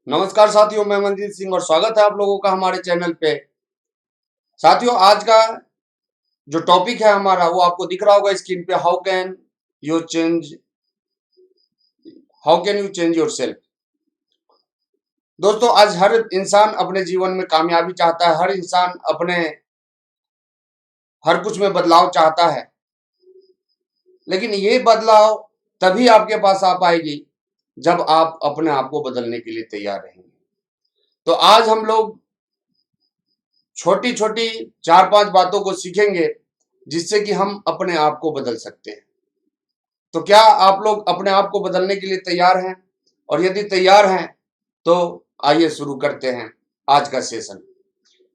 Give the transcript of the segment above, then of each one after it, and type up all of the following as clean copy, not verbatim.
नमस्कार साथियों, मैं मनजीत सिंह और स्वागत है आप लोगों का हमारे चैनल पे। साथियों, आज का जो टॉपिक है हमारा वो आपको दिख रहा होगा स्क्रीन पे। How can you change your self. दोस्तों, आज हर इंसान अपने जीवन में कामयाबी चाहता है। हर इंसान अपने हर कुछ में बदलाव चाहता है, लेकिन ये बदलाव तभी आपके पास आ पाएगी जब आप अपने आप को बदलने के लिए तैयार रहेंगे। तो आज हम लोग छोटी छोटी 4-5 बातों को सीखेंगे जिससे कि हम अपने आप को बदल सकते हैं। तो क्या आप लोग अपने आप को बदलने के लिए तैयार हैं? और यदि तैयार हैं तो आइए शुरू करते हैं आज का सेशन।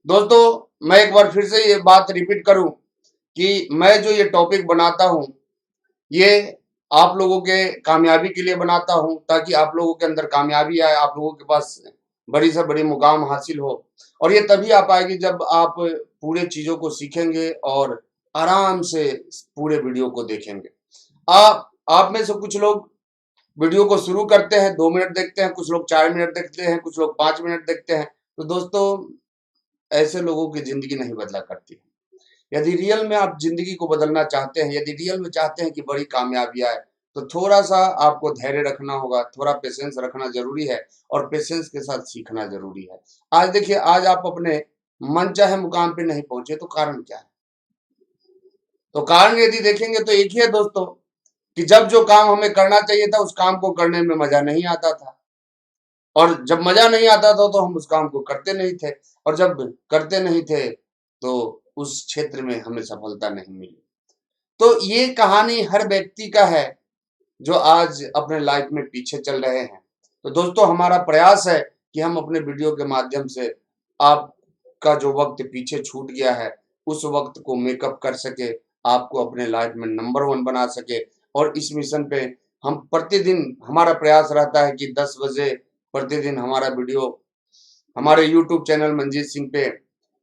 दोस्तों, मैं एक बार फिर से ये बात रिपीट करूं कि मैं जो ये टॉपिक बनाता हूं ये आप लोगों के कामयाबी के लिए बनाता हूं, ताकि आप लोगों के अंदर कामयाबी आए, आप लोगों के पास बड़ी से बड़ी मुकाम हासिल हो। और ये तभी आ पाएगी जब आप पूरे चीजों को सीखेंगे और आराम से पूरे वीडियो को देखेंगे। आप में से कुछ लोग वीडियो को शुरू करते हैं, 2 मिनट देखते हैं, कुछ लोग 4 मिनट देखते हैं, कुछ लोग 5 मिनट देखते हैं। तो दोस्तों, ऐसे लोगों की जिंदगी नहीं बदला करती। यदि रियल में आप जिंदगी को बदलना चाहते हैं, यदि रियल में चाहते हैं कि बड़ी कामयाबी आए, तो थोड़ा सा आपको धैर्य रखना होगा, थोड़ा पेशेंस रखना जरूरी है और पेशेंस के साथ सीखना जरूरी है। आज देखिए, आज आप अपने मनचाहे मुकाम पे नहीं पहुंचे तो कारण क्या है? तो कारण यदि देखेंगे तो एक ही है दोस्तों, कि जब जो काम हमें करना चाहिए था उस काम को करने में मजा नहीं आता था, और जब मजा नहीं आता था तो हम उस काम को करते नहीं थे, और जब करते नहीं थे तो उस क्षेत्र में हमें सफलता नहीं मिली। तो ये कहानी हर व्यक्ति का है जो आज अपने लाइफ में पीछे चल रहे हैं। तो दोस्तों, हमारा प्रयास है कि हम अपने वीडियो के माध्यम से आपका जो वक्त पीछे छूट गया है उस वक्त को मेकअप कर सके, आपको अपने लाइफ में नंबर 1 बना सके। और इस मिशन पे हम प्रतिदिन, हमारा प्रयास रहता है कि 10 बजे प्रतिदिन हमारा वीडियो हमारे यूट्यूब चैनल मनजीत सिंह पे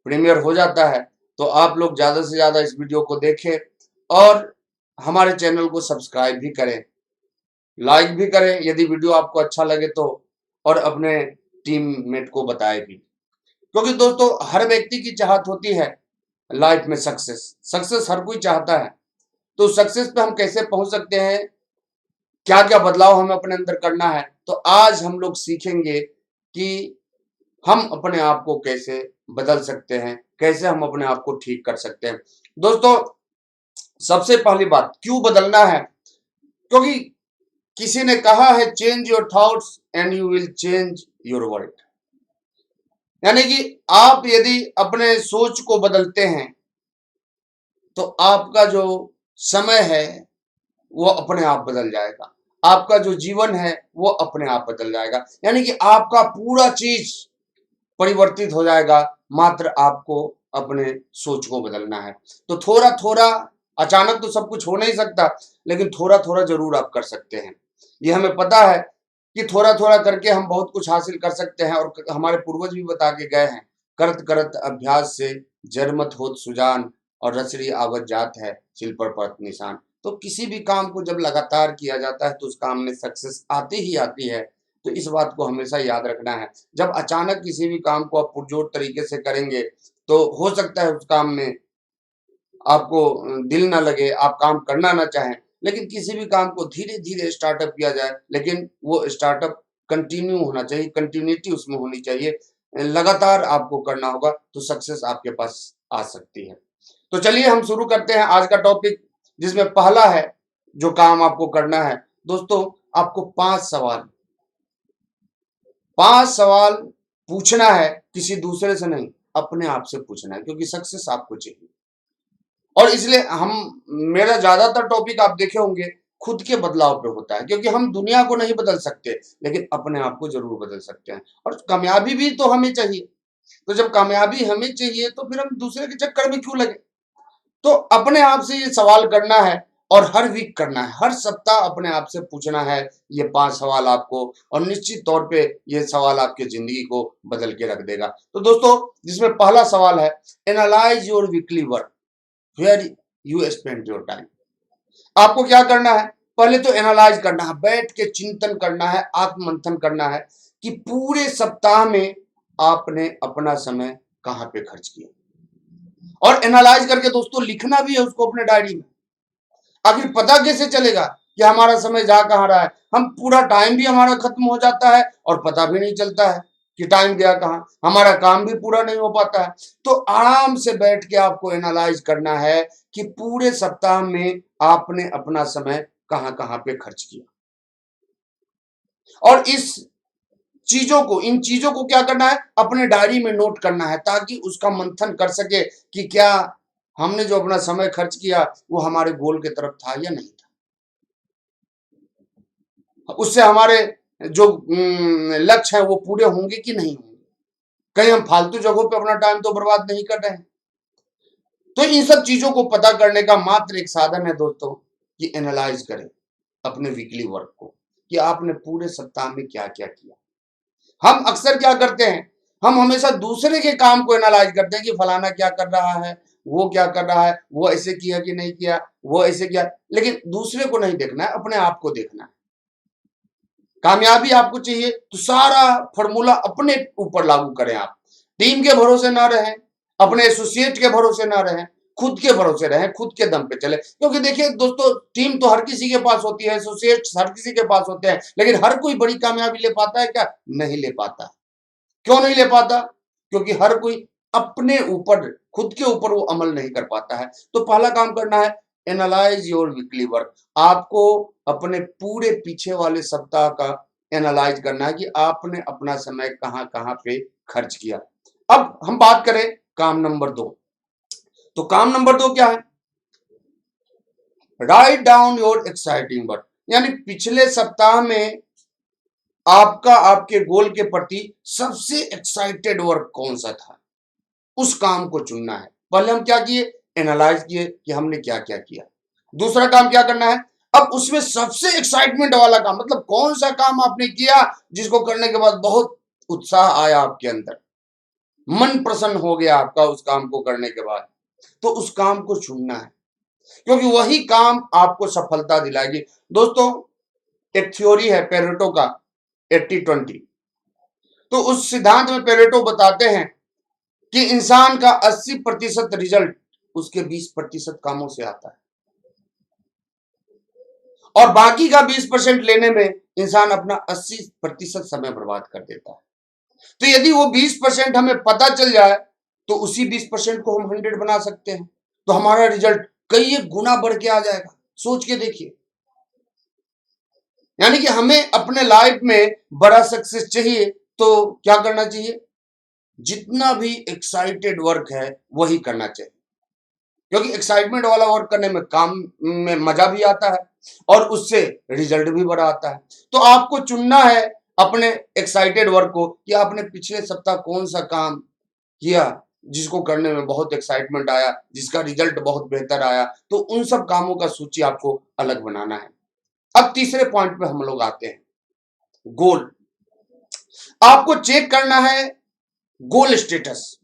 प्रीमियर हो जाता है। तो आप लोग ज्यादा से ज्यादा इस वीडियो को देखें और हमारे चैनल को सब्सक्राइब भी करें, लाइक भी करें यदि वीडियो आपको अच्छा लगे तो, और अपने टीममेट को बताएं भी। क्योंकि दोस्तों, हर व्यक्ति की चाहत होती है लाइफ में सक्सेस। सक्सेस हर कोई चाहता है। तो सक्सेस पे हम कैसे पहुंच सकते हैं, क्या क्या बदलाव हमें अपने अंदर करना है, तो आज हम लोग सीखेंगे कि हम अपने आप को कैसे बदल सकते हैं, कैसे हम अपने आप को ठीक कर सकते हैं। दोस्तों, सबसे पहली बात, क्यों बदलना है? क्योंकि किसी ने कहा है, change your thoughts and you will change your world. यानी कि आप यदि अपने सोच को बदलते हैं तो आपका जो समय है वो अपने आप बदल जाएगा, आपका जो जीवन है वो अपने आप बदल जाएगा। यानी कि आपका पूरा चीज परिवर्तित हो जाएगा, मात्र आपको अपने सोच को बदलना है। तो थोड़ा थोड़ा, अचानक तो सब कुछ हो नहीं सकता, लेकिन थोड़ा थोड़ा जरूर आप कर सकते हैं। ये हमें पता है कि थोड़ा थोड़ा करके हम बहुत कुछ हासिल कर सकते हैं, और हमारे पूर्वज भी बता के गए हैं, करत करत अभ्यास से जरमत होत सुजान, और रसरी आवत जात है सिल पर पड़त निशान। तो किसी भी काम को जब लगातार किया जाता है तो उस काम में सक्सेस आती ही आती है। तो इस बात को हमेशा याद रखना है। जब अचानक किसी भी काम को आप पुरजोर तरीके से करेंगे तो हो सकता है उस काम में आपको दिल ना लगे, आप काम करना ना चाहें। लेकिन किसी भी काम को धीरे धीरे स्टार्टअप किया जाए, लेकिन वो स्टार्टअप कंटिन्यू होना चाहिए, कंटिन्यूटी उसमें होनी चाहिए, लगातार आपको करना होगा तो सक्सेस आपके पास आ सकती है। तो चलिए हम शुरू करते हैं आज का टॉपिक, जिसमें पहला है जो काम आपको करना है। दोस्तों, आपको 5 सवाल पूछना है, किसी दूसरे से नहीं, अपने आप से पूछना है, क्योंकि सक्सेस आपको चाहिए। और इसलिए हम, मेरा ज्यादातर टॉपिक आप देखे होंगे खुद के बदलाव पे होता है, क्योंकि हम दुनिया को नहीं बदल सकते लेकिन अपने आप को जरूर बदल सकते हैं। और कामयाबी भी तो हमें चाहिए। तो जब कामयाबी हमें चाहिए तो फिर हम दूसरे के चक्कर में क्यों लगे? तो अपने आप से ये सवाल करना है, और हर वीक करना है, हर सप्ताह अपने आप से पूछना है ये 5 सवाल आपको, और निश्चित तौर पे ये सवाल आपकी जिंदगी को बदल के रख देगा। तो दोस्तों, जिसमें पहला सवाल है, analyse your weekly work, where you spend your time. आपको क्या करना है? पहले तो एनालाइज करना है, बैठ के चिंतन करना है, आत्ममंथन करना है कि पूरे सप्ताह में आपने अपना समय कहां पे खर्च किया, और एनालाइज करके दोस्तों लिखना भी है उसको अपने डायरी में। आखिर पता कैसे चलेगा कि हमारा समय जा कहां रहा है? हम पूरा टाइम भी हमारा खत्म हो जाता है और पता भी नहीं चलता है कि टाइम गया कहां, हमारा काम भी पूरा नहीं हो पाता है। तो आराम से बैठ के आपको एनालाइज करना है कि पूरे सप्ताह में आपने अपना समय कहां कहां पे खर्च किया, और इन चीजों को क्या करना है, अपने डायरी में नोट करना है, ताकि उसका मंथन कर सके कि क्या हमने जो अपना समय खर्च किया वो हमारे गोल की तरफ था या नहीं था, उससे हमारे जो लक्ष्य है वो पूरे होंगे कि नहीं होंगे, कहीं हम फालतू जगहों पे अपना टाइम तो बर्बाद नहीं कर रहे हैं। तो इन सब चीजों को पता करने का मात्र एक साधन है दोस्तों, कि एनालाइज करें अपने वीकली वर्क को, कि आपने पूरे सप्ताह में क्या क्या किया। हम अक्सर क्या करते हैं, हम हमेशा दूसरे के काम को एनालाइज करते हैं कि फलाना क्या कर रहा है, वो क्या कर रहा है, वो ऐसे किया कि नहीं किया, वो ऐसे किया, लेकिन दूसरे को नहीं देखना है, अपने आप को देखना है। कामयाबी आपको चाहिए तो सारा फॉर्मूला अपने ऊपर लागू करें। आप टीम के भरोसे ना रहें, अपने एसोसिएट के भरोसे ना रहें, खुद के भरोसे रहें, खुद के दम पे चले। क्योंकि देखिए दोस्तों, टीम तो हर किसी के पास होती है, एसोसिएट हर किसी के पास होते हैं, लेकिन हर कोई बड़ी कामयाबी ले पाता है क्या? नहीं ले पाता। क्यों नहीं ले पाता? क्योंकि हर कोई अपने ऊपर, खुद के ऊपर वो अमल नहीं कर पाता है। तो पहला काम करना है, एनालाइज योर वीकली वर्क। आपको अपने पूरे पीछे वाले सप्ताह का एनालाइज करना है कि आपने अपना समय कहां कहां पे खर्च किया। अब हम बात करें काम नंबर 2। तो काम नंबर 2 क्या है? Write down your exciting work. यानी पिछले सप्ताह में आपका आपके गोल के प्रति सबसे एक्साइटेड वर्क कौन सा था, उस काम को चुनना है। पहले हम क्या किए? एनालाइज किए कि हमने क्या क्या किया। दूसरा काम क्या करना है? अब उसमें सबसे एक्साइटमेंट वाला काम, मतलब कौन सा काम आपने किया जिसको करने के बाद बहुत उत्साह आया आपके अंदर, मन प्रसन्न हो गया आपका उस काम को करने के बाद, तो उस काम को चुनना है, क्योंकि वही काम आपको सफलता दिलाएगी। दोस्तों, एक थ्योरी है पेरेटो का, 80-20। तो उस सिद्धांत में पेरेटो बताते हैं कि इंसान का 80% रिजल्ट उसके 20% कामों से आता है, और बाकी का 20% लेने में इंसान अपना 80% समय बर्बाद कर देता है। तो यदि वो 20% हमें पता चल जाए तो उसी 20% को हम 100 बना सकते हैं, तो हमारा रिजल्ट कई गुना बढ़ के आ जाएगा। सोच के देखिए। यानी कि हमें अपने लाइफ में बड़ा सक्सेस चाहिए तो क्या करना चाहिए? जितना भी एक्साइटेड वर्क है वही करना चाहिए, क्योंकि एक्साइटमेंट वाला वर्क करने में काम में मजा भी आता है और उससे रिजल्ट भी बड़ा आता है। तो आपको चुनना है अपने एक्साइटेड वर्क को, कि आपने पिछले सप्ताह कौन सा काम किया जिसको करने में बहुत एक्साइटमेंट आया, जिसका रिजल्ट बहुत बेहतर आया। तो उन सब कामों का सूची आपको अलग बनाना है। अब तीसरे पॉइंट पे हम लोग आते हैं, गोल। आपको चेक करना है गोल स्टेटस।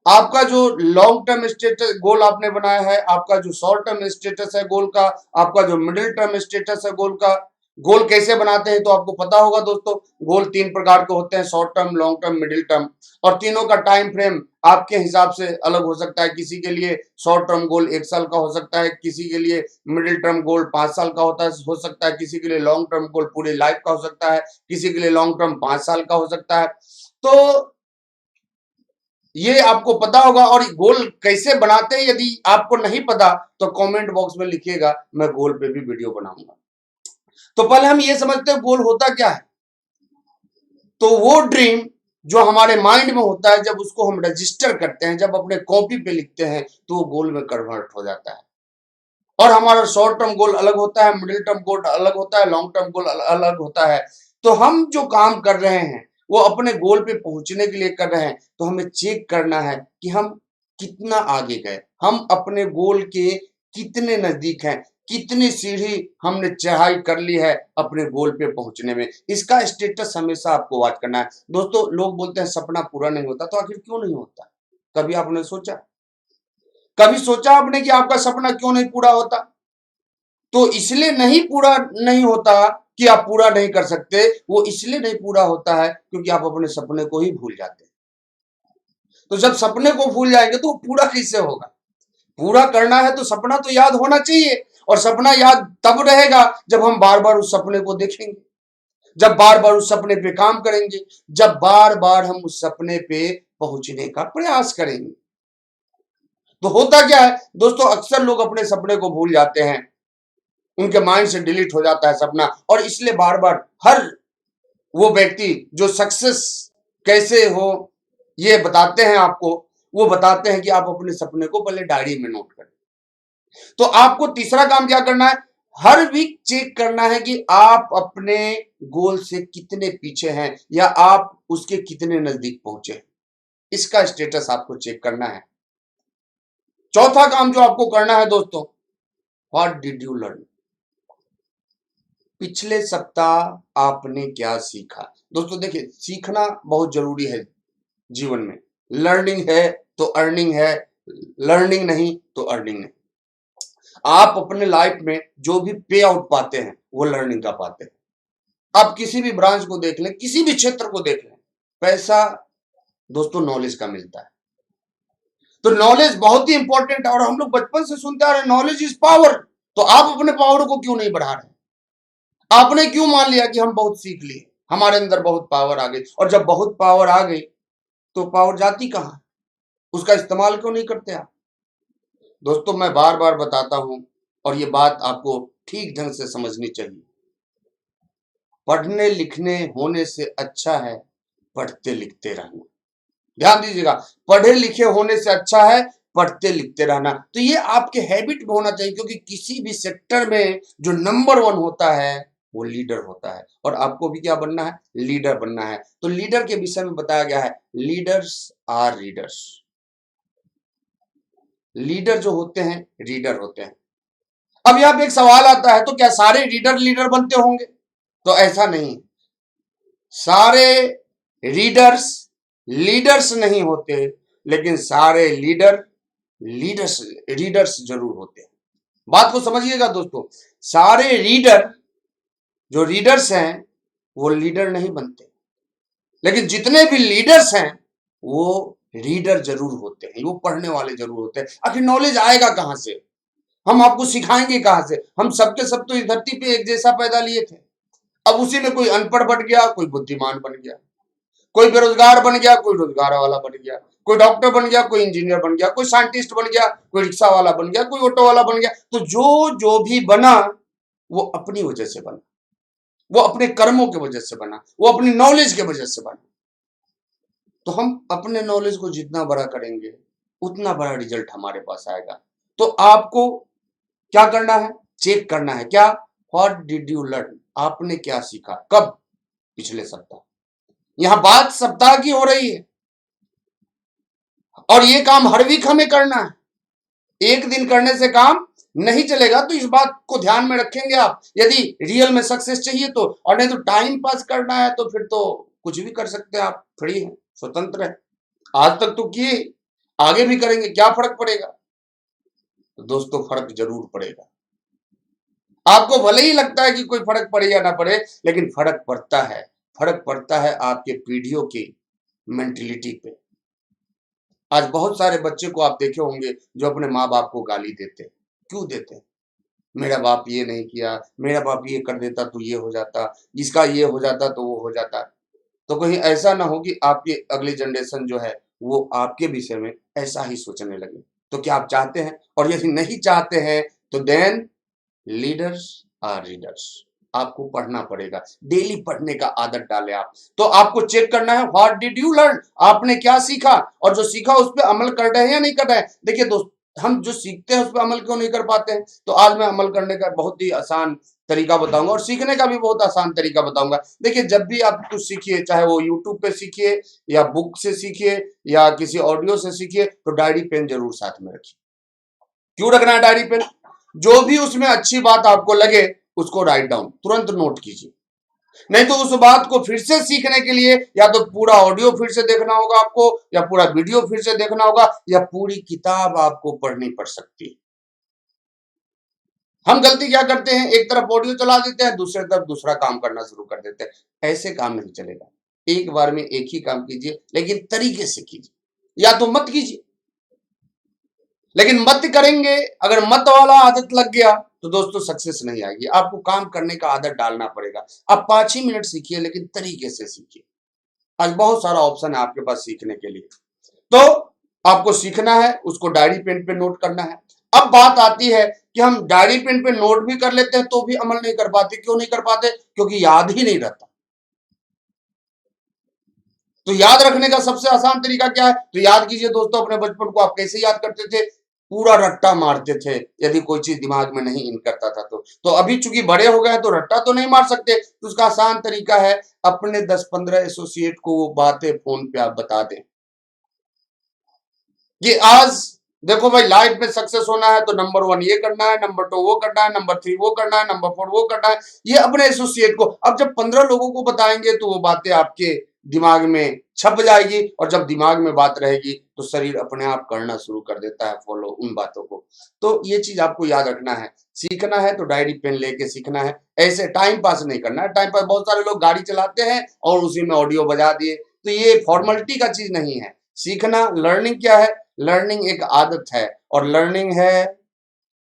आपका जो लॉन्ग टर्म स्टेटस गोल आपने बनाया है, आपका जो शॉर्ट टर्म स्टेटस है गोल का, आपका जो मिडिल टर्म स्टेटस है गोल का। गोल कैसे बनाते हैं तो आपको पता होगा दोस्तों। गोल 3 प्रकार के होते हैं, short term, long term, middle term. और तीनों का टाइम फ्रेम आपके हिसाब से अलग हो सकता है। किसी के लिए शॉर्ट टर्म गोल 1 साल का हो सकता है, किसी के लिए मिडिल टर्म गोल 5 साल का हो सकता है, किसी के लिए लॉन्ग टर्म गोल पूरे लाइफ का हो सकता है, किसी के लिए लॉन्ग टर्म 5 साल का हो सकता है। तो ये आपको पता होगा। और गोल कैसे बनाते हैं यदि आपको नहीं पता तो कमेंट बॉक्स में लिखिएगा, मैं गोल पे भी वीडियो बनाऊंगा। तो पहले हम ये समझते हैं गोल होता क्या है। तो वो ड्रीम जो हमारे माइंड में होता है, जब उसको हम रजिस्टर करते हैं, जब अपने कॉपी पे लिखते हैं, तो वो गोल में कन्वर्ट हो जाता है। और हमारा शॉर्ट टर्म गोल अलग होता है, मिडिल टर्म गोल अलग होता है, लॉन्ग टर्म गोल अलग होता है। तो हम जो काम कर रहे हैं वो अपने गोल पे पहुंचने के लिए कर रहे हैं, तो हमें चेक करना है कि हम कितना आगे गए, हम अपने गोल के कितने नजदीक हैं, कितनी सीढ़ी हमने चढ़ाई कर ली है अपने गोल पे पहुंचने में। इसका स्टेटस हमेशा आपको वॉच करना है। दोस्तों, लोग बोलते हैं सपना पूरा नहीं होता, तो आखिर क्यों नहीं होता? कभी आपने सोचा? कभी सोचा आपने कि आपका सपना क्यों नहीं पूरा होता? तो इसलिए नहीं पूरा नहीं होता कि आप पूरा नहीं कर सकते, वो इसलिए नहीं पूरा होता है क्योंकि आप अपने सपने को ही भूल जाते हैं। तो जब सपने को भूल जाएंगे तो वो पूरा कैसे होगा? पूरा करना है तो सपना तो याद होना चाहिए, और सपना याद तब रहेगा जब हम बार बार उस सपने को देखेंगे, जब बार बार उस सपने पे काम करेंगे, जब बार बार हम उस सपने पे पहुंचने का प्रयास करेंगे। तो होता क्या है दोस्तों, अक्सर लोग अपने सपने को भूल जाते हैं, उनके माइंड से डिलीट हो जाता है सपना, और इसलिए बार बार हर वो व्यक्ति जो सक्सेस कैसे हो ये बताते हैं आपको, वो बताते हैं कि आप अपने सपने को पहले डायरी में नोट करें। तो आपको तीसरा काम क्या करना है, हर वीक चेक करना है कि आप अपने गोल से कितने पीछे हैं या आप उसके कितने नजदीक पहुंचे हैं। इसका स्टेटस आपको चेक करना है। चौथा काम जो आपको करना है दोस्तों, व्हाट डिड यू लर्न, पिछले सप्ताह आपने क्या सीखा। दोस्तों देखिए, सीखना बहुत जरूरी है जीवन में। लर्निंग है तो अर्निंग है, लर्निंग नहीं तो अर्निंग नहीं। आप अपने लाइफ में जो भी पे आउट पाते हैं वो लर्निंग का पाते हैं। आप किसी भी ब्रांच को देख लें, किसी भी क्षेत्र को देख लें, पैसा दोस्तों नॉलेज का मिलता है। तो नॉलेज बहुत ही इंपॉर्टेंट है, और हम लोग बचपन से सुनते आ रहे हैं नॉलेज इज पावर। तो आप अपने पावर को क्यों नहीं बढ़ा रहे? आपने क्यों मान लिया कि हम बहुत सीख लिए, हमारे अंदर बहुत पावर आ गई, और जब बहुत पावर आ गई तो पावर जाती कहां, उसका इस्तेमाल क्यों नहीं करते आप? दोस्तों मैं बार बार बताता हूं, और ये बात आपको ठीक ढंग से समझनी चाहिए, पढ़ने लिखने होने से अच्छा है पढ़ते लिखते रहना। ध्यान दीजिएगा, पढ़े लिखे होने से अच्छा है पढ़ते लिखते रहना। तो ये आपके हैबिट में होना चाहिए, क्योंकि किसी भी सेक्टर में जो नंबर वन होता है वो लीडर होता है, और आपको भी क्या बनना है, लीडर बनना है। तो लीडर के विषय में बताया गया है, लीडर्स आर रीडर्स। लीडर जो होते हैं रीडर होते हैं। अब यहाँ पे एक सवाल आता है, तो क्या सारे रीडर लीडर बनते होंगे? तो ऐसा नहीं, सारे रीडर्स लीडर्स नहीं होते, लेकिन सारे लीडर लीडर्स रीडर्स जरूर होते हैं। बात को समझिएगा दोस्तों, सारे रीडर जो रीडर्स हैं वो लीडर नहीं बनते, लेकिन जितने भी लीडर्स हैं वो रीडर जरूर होते हैं, वो पढ़ने वाले जरूर होते हैं। आखिर नॉलेज आएगा कहां से, हम आपको सिखाएंगे कहां से? हम सबके सब तो इस धरती पे एक जैसा पैदा लिए थे, अब उसी में कोई अनपढ़ बन गया, कोई बुद्धिमान बन गया, कोई बेरोजगार बन गया, कोई रोजगार वाला बन गया, कोई डॉक्टर बन गया, कोई इंजीनियर बन गया, कोई साइंटिस्ट बन गया, कोई रिक्शा वाला बन गया, कोई ऑटो वाला बन गया। तो जो जो भी बना वो अपनी वजह से बना, वो अपने कर्मों की वजह से बना, वो अपनी नॉलेज की वजह से बना। तो हम अपने नॉलेज को जितना बड़ा करेंगे उतना बड़ा रिजल्ट हमारे पास आएगा। तो आपको क्या करना है, चेक करना है, क्या, व्हाट डिड यू लर्न, आपने क्या सीखा, कब, पिछले सप्ताह। यहां बात सप्ताह की हो रही है, और ये काम हर वीक हमें करना है। एक दिन करने से काम नहीं चलेगा, तो इस बात को ध्यान में रखेंगे आप, यदि रियल में सक्सेस चाहिए तो। और नहीं तो टाइम पास करना है तो फिर तो कुछ भी कर सकते हैं आप, फ्री हैं, स्वतंत्र हैं। आज तक तो किए, आगे भी करेंगे, क्या फर्क पड़ेगा? तो दोस्तों फर्क जरूर पड़ेगा। आपको भले ही लगता है कि कोई फर्क पड़े या ना पड़े, लेकिन फर्क पड़ता है। फर्क पड़ता है आपके पीढ़ियों की मेंटेलिटी पे। आज बहुत सारे बच्चे को आप देखे होंगे जो अपने माँ बाप को गाली देते हैं। क्यों देते हैं? मेरा बाप ये नहीं किया, मेरा बाप ये कर देता तो ये हो जाता, इसका ये हो जाता तो वो हो जाता। तो कहीं ऐसा ना हो कि आपकी अगली जनरेशन जो है वो आपके विषय में ऐसा ही सोचने लगे। तो क्या आप चाहते हैं? और यदि नहीं चाहते हैं तो देन लीडर्स आर रीडर्स। आपको पढ़ना पड़ेगा, डेली पढ़ने का आदत डालें आप। तो आपको चेक करना है, व्हाट डिड यू लर्न, आपने क्या सीखा, और जो सीखा उस पर अमल कर रहे हैं या नहीं कर रहे हैं। देखिए दोस्त, हम जो सीखते हैं उस पर अमल क्यों नहीं कर पाते हैं? तो आज मैं अमल करने का बहुत ही आसान तरीका बताऊंगा, और सीखने का भी बहुत आसान तरीका बताऊंगा। देखिए, जब भी आप कुछ सीखिए, चाहे वो यूट्यूब पे सीखिए या बुक से सीखिए या किसी ऑडियो से सीखिए, तो डायरी पेन जरूर साथ में रखिए। क्यों रखना है डायरी पेन? जो भी उसमें अच्छी बात आपको लगे उसको राइट डाउन, तुरंत नोट कीजिए। नहीं तो उस बात को फिर से सीखने के लिए या तो पूरा ऑडियो फिर से देखना होगा आपको, या पूरा वीडियो फिर से देखना होगा, या पूरी किताब आपको पढ़नी पड़ सकती है। हम गलती क्या करते हैं, एक तरफ ऑडियो चला देते हैं, दूसरे तरफ दूसरा काम करना शुरू कर देते हैं। ऐसे काम नहीं चलेगा। एक बार में एक ही काम कीजिए, लेकिन तरीके से कीजिए, या तो मत कीजिए। लेकिन मत करेंगे, अगर मत वाला आदत लग गया तो दोस्तों सक्सेस नहीं आएगी। आपको काम करने का आदत डालना पड़ेगा। आप 5 ही मिनट सीखिए, लेकिन तरीके से सीखिए। आज बहुत सारा ऑप्शन है आपके पास सीखने के लिए। तो आपको सीखना है, उसको डायरी पेन पे नोट करना है। अब बात आती है कि हम डायरी पेन पे नोट भी कर लेते हैं तो भी अमल नहीं कर पाते। क्यों नहीं कर पाते? क्योंकि याद ही नहीं रहता। तो याद रखने का सबसे आसान तरीका क्या है? तो याद कीजिए दोस्तों, अपने बचपन को आप कैसे याद करते थे? पूरा रट्टा मारते थे, यदि कोई चीज दिमाग में नहीं इन करता था तो अभी चूंकि बड़े हो गए तो रट्टा तो नहीं मार सकते, तो उसका आसान तरीका है, अपने 10-15 एसोसिएट को वो बातें फोन पे आप बता दें कि आज देखो भाई, लाइफ में सक्सेस होना है तो नंबर 1 ये करना है, नंबर 2 वो करना है, नंबर 3 वो करना है, नंबर 4 वो करना है। ये अपने एसोसिएट को अब जब 15 लोगों को बताएंगे तो वो बातें आपके दिमाग में छप जाएगी, और जब दिमाग में बात रहेगी तो शरीर अपने आप करना शुरू कर देता है फॉलो उन बातों को। तो ये चीज आपको याद रखना है। सीखना है तो डायरी पेन लेके सीखना है, ऐसे टाइम पास नहीं करना है। टाइम पास, बहुत सारे लोग गाड़ी चलाते हैं और उसी में ऑडियो बजा दिए, तो ये फॉर्मेलिटी का चीज नहीं है। सीखना, लर्निंग क्या है? लर्निंग एक आदत है, और लर्निंग है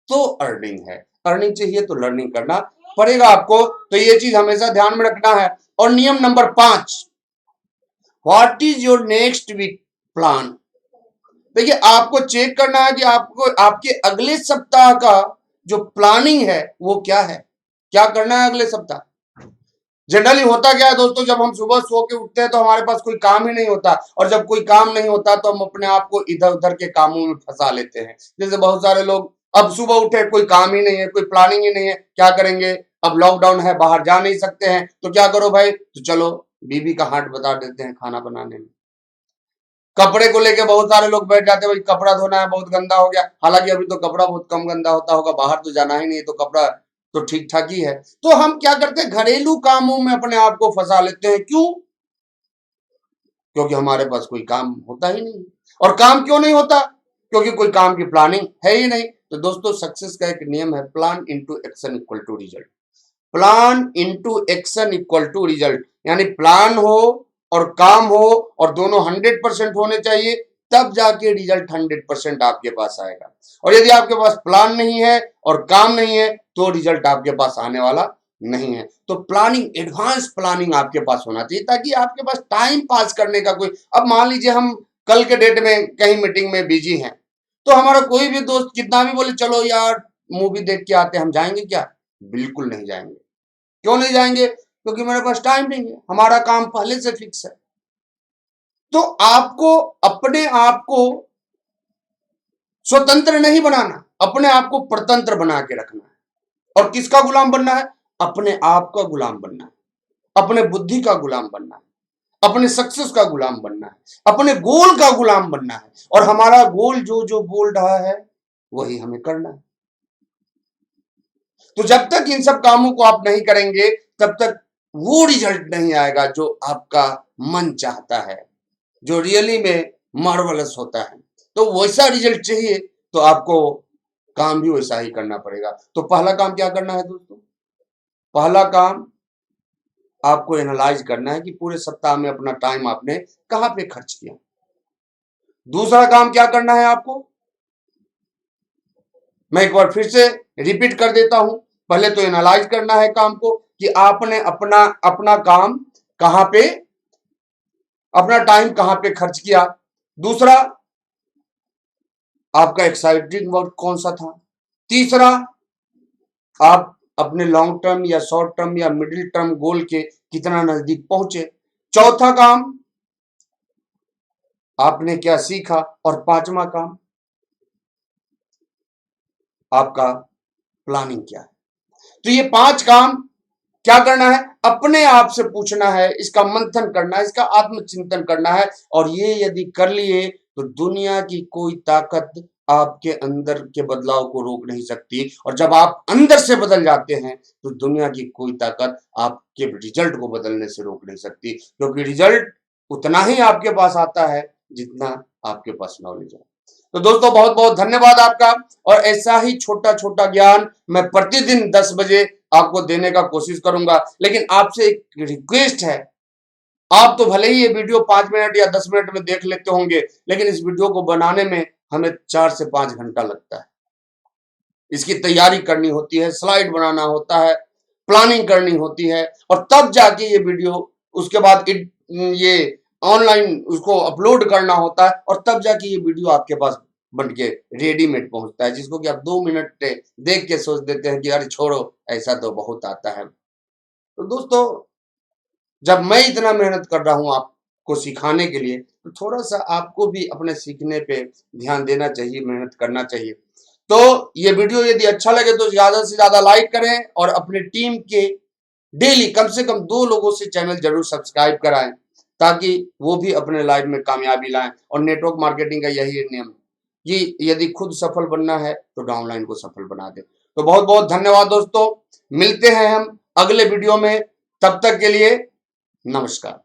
तो अर्निंग है। अर्निंग चाहिए तो लर्निंग करना पड़ेगा आपको। तो ये चीज हमेशा ध्यान में रखना है। और नियम number 5, what is your next week plan? देखिए, आपको चेक करना है कि आपको आपके अगले सप्ताह का जो प्लानिंग है वो क्या है, क्या करना है अगले सप्ताह। जनरली होता क्या है दोस्तों, जब हम सुबह सो के उठते हैं तो हमारे पास कोई काम ही नहीं होता, और जब कोई काम नहीं होता तो हम अपने आप को इधर उधर के कामों में फंसा लेते हैं। जैसे बहुत सारे लोग अब सुबह उठे, कोई काम ही नहीं है, कोई प्लानिंग ही नहीं है, क्या करेंगे? अब लॉकडाउन है, बाहर जा नहीं सकते हैं, तो क्या करो भाई? तो चलो बीबी का हाथ बता देते हैं खाना बनाने में। कपड़े को लेके बहुत सारे लोग बैठ जाते हैं, भाई कपड़ा धोना है, बहुत गंदा हो गया। हालांकि अभी तो कपड़ा बहुत कम गंदा होता होगा, बाहर तो जाना ही नहीं है, तो कपड़ा तो ठीक ठाक ही है। तो हम क्या करते हैं, घरेलू कामों में अपने आप को फंसा लेते हैं। क्यों? क्योंकि हमारे पास कोई काम होता ही नहीं। और काम क्यों नहीं होता? क्योंकि कोई काम की प्लानिंग है ही नहीं। तो दोस्तों, सक्सेस का एक नियम है, plan into action equal to result. Plan into action equal to result, यानी प्लान हो और काम हो, और दोनों 100% होने चाहिए, तब जाके रिजल्ट 100% आपके पास आएगा। और यदि आपके पास प्लान नहीं है और काम नहीं है तो रिजल्ट आपके पास आने वाला नहीं है। तो प्लानिंग, एडवांस प्लानिंग आपके पास होना चाहिए, ताकि आपके पास टाइम पास करने का कोई, अब मान लीजिए हम कल के डेट में कहीं मीटिंग में बिजी हैं, तो हमारा कोई भी दोस्त कितना भी बोले चलो यार मूवी देख के आते हैं, हम जाएंगे क्या? बिल्कुल नहीं जाएंगे। क्यों नहीं जाएंगे? क्योंकि मेरे पास टाइम नहीं है, हमारा काम पहले से फिक्स है। तो आपको अपने आप को स्वतंत्र नहीं बनाना, अपने आप को परतंत्र बना के रखना है। और किसका गुलाम बनना है? अपने आप का गुलाम बनना है, अपने बुद्धि का गुलाम बनना है, अपने सक्सेस का गुलाम बनना है, अपने गोल का गुलाम बनना है। और हमारा गोल जो जो बोल रहा है वही हमें करना है। तो जब तक इन सब कामों को आप नहीं करेंगे, तब तक वो रिजल्ट नहीं आएगा जो आपका मन चाहता है, जो रियली में मार्वलस होता है। तो वैसा रिजल्ट चाहिए तो आपको काम भी वैसा ही करना पड़ेगा। तो पहला काम क्या करना है दोस्तों? पहला काम आपको एनालाइज करना है कि पूरे सप्ताह में अपना टाइम आपने कहां पे खर्च किया। दूसरा काम क्या करना है आपको? मैं एक बार फिर से रिपीट कर देता हूं। पहले तो एनालाइज करना है काम को कि आपने अपना अपना काम कहां पे, अपना टाइम कहां पे खर्च किया। दूसरा, आपका एक्साइटिंग वर्क कौन सा था। तीसरा, आप अपने लॉन्ग टर्म या शॉर्ट टर्म या मिडिल टर्म गोल के कितना नजदीक पहुंचे। चौथा काम, आपने क्या सीखा। और पांचवा काम, आपका प्लानिंग क्या है। तो ये 5 काम क्या करना है? अपने आप से पूछना है, इसका मंथन करना है, इसका आत्मचिंतन करना है। और ये यदि कर लिए तो दुनिया की कोई ताकत आपके अंदर के बदलाव को रोक नहीं सकती। और जब आप अंदर से बदल जाते हैं तो दुनिया की कोई ताकत आपके रिजल्ट को बदलने से रोक नहीं सकती, क्योंकि रिजल्ट उतना ही आपके पास आता है जितना आपके पास नॉलेज है। तो दोस्तों बहुत बहुत धन्यवाद आपका। और ऐसा ही छोटा छोटा ज्ञान मैं प्रतिदिन 10 बजे आपको देने का कोशिश करूंगा। लेकिन आपसे एक रिक्वेस्ट है, आप तो भले ही ये वीडियो 5 मिनट या 10 मिनट में देख लेते होंगे, लेकिन इस वीडियो को बनाने में हमें 4 से 5 घंटा लगता है। इसकी तैयारी करनी होती है, स्लाइड बनाना होता है, प्लानिंग करनी होती है, और तब जाके ये वीडियो, उसके बाद ये ऑनलाइन उसको अपलोड करना होता है, और तब जाके ये वीडियो आपके पास बन के रेडीमेड पहुंचता है, जिसको कि आप 2 मिनट देख के सोच देते हैं कि अरे छोड़ो, ऐसा तो बहुत आता है। तो दोस्तों, जब मैं इतना मेहनत कर रहा हूं आपको सिखाने के लिए, तो थोड़ा सा आपको भी अपने सीखने पे ध्यान देना चाहिए, मेहनत करना चाहिए। तो ये वीडियो यदि अच्छा लगे तो ज्यादा से ज्यादा लाइक करें, और अपने टीम के डेली कम से कम 2 लोगों से चैनल जरूर सब्सक्राइब कराएं, ताकि वो भी अपने लाइफ में कामयाबी लाएं। और नेटवर्क मार्केटिंग का यही नियम कि यदि खुद सफल बनना है तो डाउनलाइन को सफल बना दे। तो बहुत बहुत धन्यवाद दोस्तों, मिलते हैं हम अगले वीडियो में, तब तक के लिए नमस्कार।